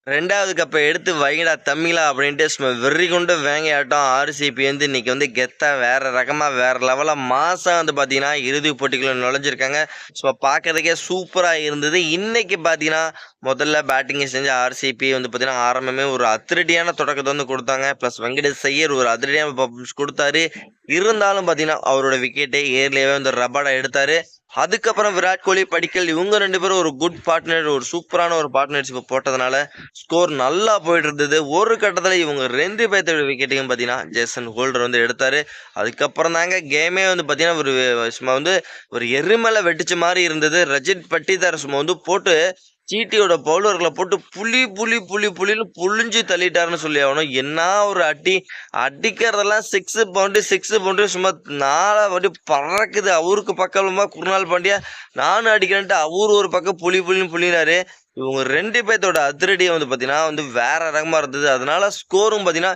2வது கப்ப எடுத்து வைங்கடா தம்பிங்களா அப்படின்ட்டு சும்மா வெறி கொண்டு வேங்கையாட்டம் ஆர்சிபி வந்து இன்னைக்கு வந்து கெத்தா வேற ரகமா வேற லெவலா மாசா வந்து பாத்தீங்கன்னா இறுதி போட்டிக்குள்ள நுழைஞ்சிருக்காங்க. சும்மா பார்க்கறதுக்கே சூப்பரா இருந்தது. இன்னைக்கு பாத்தீங்கன்னா முதல்ல பேட்டிங் செஞ்ச ஆர்சிபி வந்து பாத்தீங்கன்னா ஆரம்பமே ஒரு அதிரடியான தொடக்கத்தை வந்து கொடுத்தாங்க. பிளஸ் வெங்கடேஷ் ஐயர் ஒரு அதிரடியான பர்ஃபார்மன்ஸ் கொடுத்தாரு. இருந்தாலும் பாத்தீங்கன்னா அவரோட விக்கெட்டை ஏர்லியாவே வந்து ரபாடா எடுத்தாரு. அதுக்கப்புறம் விராட் கோலி, படிக்கல் இவங்க 2 பேரும் ஒரு குட் பார்ட்னர், ஒரு சூப்பரான ஒரு பார்ட்னர்ஷிப் போட்டதுனால ஸ்கோர் நல்லா போயிட்டு இருந்தது. ஒரு கட்டத்துல இவங்க 2 பேர்த்தோட விக்கெட்டையும் பாத்தீங்கன்னா ஜேசன் ஹோல்டர் வந்து எடுத்தாரு. அதுக்கப்புறம் தாங்க கேமே வந்து பாத்தீங்கன்னா ஒரு சும்மா வந்து ஒரு எருமலை வெட்டிச்ச மாதிரி இருந்தது. ரஜித் பட்டிதார் சும்மா வந்து போட்டு ஜிடியோட பவுலர்களை போட்டு புளின்னு புளிஞ்சு தள்ளிட்டாருன்னு சொல்லி ஆகணும். என்ன ஒரு அடி! அடிக்கிறதெல்லாம் சிக்ஸ் பவுண்டரி சும்மா நாலா வாட்டி பறக்குது. அவருக்கு பக்கமா குருநாள் பாண்டியா நானும் அடிக்கிறேன்ட்டு அவரு ஒரு பக்கம் புளின்னு புளினாரு. இவங்க 2 பேர்த்தோட அதிரடியை வந்து பாத்தீங்கன்னா வந்து வேற ரகமா இருந்தது. அதனால ஸ்கோரும் பாத்தீங்கன்னா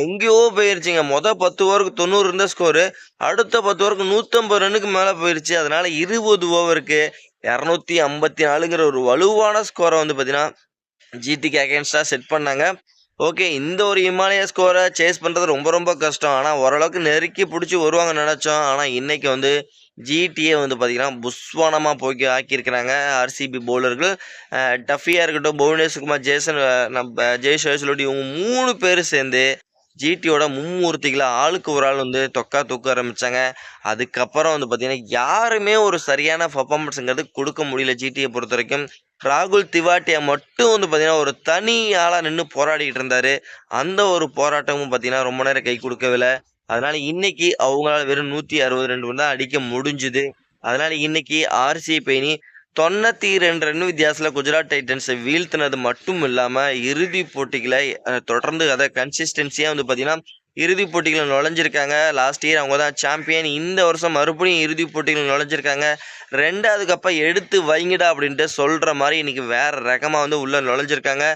எங்கேயோ போயிருச்சுங்க. 10 ஓவருக்கு 90 இருந்த ஸ்கோரு அடுத்த 10 ஓவருக்கு 150 ரன்னுக்கு மேல போயிருச்சு. அதனால 20 ஓவருக்கு 254ங்கிற ஒரு வலுவான ஸ்கோரை வந்து பாத்தீங்கன்னா ஜிடிக்கு அகேன்ஸ்டா செட் பண்ணாங்க. ஓகே, இந்த ஒரு இமாலய ஸ்கோரை சேஸ் பண்றது ரொம்ப கஷ்டம். ஆனா ஓரளவுக்கு நெருக்கி பிடிச்சி வருவாங்கன்னு நினைச்சோம். ஆனா இன்னைக்கு வந்து ஜிடிஏ வந்து பாத்தீங்கன்னா புஸ்வானமா போய் ஆக்கியிருக்கிறாங்க ஆர்சிபி பவுலர்கள். டஃபியா இருக்கட்டும், புவனேஸ்வர் குமார், நம்ம ஜெய்சேஸ்வரி இவங்க 3 பேரும் சேர்ந்து ஜிடியோட மும்மூர்த்திகளை ஆளுக்கு ஒரு ஆள் வந்து தூக்க ஆரம்பிச்சாங்க. அதுக்கப்புறம் வந்து பாத்தீங்கன்னா யாருமே ஒரு சரியான பர்ஃபார்மன்ஸ்ங்கிறது கொடுக்க முடியல ஜிடியை பொறுத்த வரைக்கும். ராகுல் திவாட்டியா மட்டும் வந்து பாத்தீங்கன்னா ஒரு தனி ஆளா நின்று போராடிட்டு இருந்தாரு. அந்த ஒரு போராட்டமும் பாத்தீங்கன்னா ரொம்ப நேரம் கை கொடுக்கவில்லை. அதனால இன்னைக்கு அவங்களால வெறும் 162 ரன் தான் அடிக்க முடிஞ்சுது. அதனால இன்னைக்கு ஆர்சிபி அணி 92 ரன் வித்தியாசத்துல குஜராத் டைட்டன்ஸை வீழ்த்தினது மட்டும் இல்லாம இறுதி போட்டிகளை தொடர்ந்து அதை கன்சிஸ்டன்சியா வந்து பாத்தீங்கன்னா இறுதி போட்டிகளை நுழைஞ்சிருக்காங்க. லாஸ்ட் இயர் அவங்க தான் சாம்பியன். இந்த வருஷம் மறுபடியும் இறுதி போட்டிகள் நுழைஞ்சிருக்காங்க. 2வது கப்பை எடுத்து வைங்கடா அப்படின்ட்டு சொல்ற மாதிரி இன்னைக்கு வேற ரகமா வந்து உள்ள நுழைஞ்சிருக்காங்க.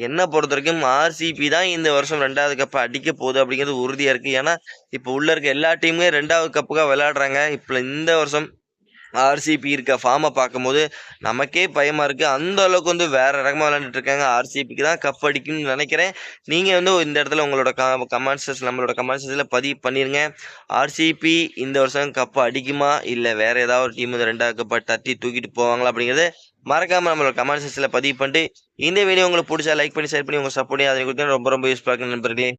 என்ன பொறுத்த வரைக்கும் ஆர்சிபி தான் இந்த வருஷம் 2வது கப்பை அடிக்க போகுது அப்படிங்கிறது உறுதியா இருக்கு. ஏன்னா இப்ப உள்ள இருக்க எல்லா டீமுமே 2வது கப்புக்காக விளையாடுறாங்க. இப்ப இந்த வருஷம் ஆர்சிபி இருக்க ஃபார்மை பார்க்கும்போது நமக்கே பயமா இருக்கு. அந்த அளவுக்கு வந்து வேற ரகமா விளையாண்டுட்டு இருக்காங்க. ஆர்சிபிக்கு தான் கப் அடிக்கும்னு நினைக்கிறேன். நீங்க வந்து இந்த இடத்துல உங்களோட நம்மளோட கமெண்ட்ஸ்ல பதிவு பண்ணிருங்க. ஆர்சிபி இந்த வருஷம் கப் அடிக்குமா இல்ல வேற ஏதாவது ஒரு டீம் 2வது கப்பை தட்டி தூக்கிட்டு போவாங்களா அப்படிங்கிறது மறக்காம நம்மளோட கமெண்ட் செக்ஷன்ல பதிவு பண்ணிட்டு இந்த வீடியோ உங்களுக்கு பிடிச்சா லைக் பண்ணி ஷேர் பண்ணி உங்க சப்போர்ட் அதை கொடுத்தா ரொம்ப யூஸ்ஃபுல்லா இருக்கு நண்பர்களே.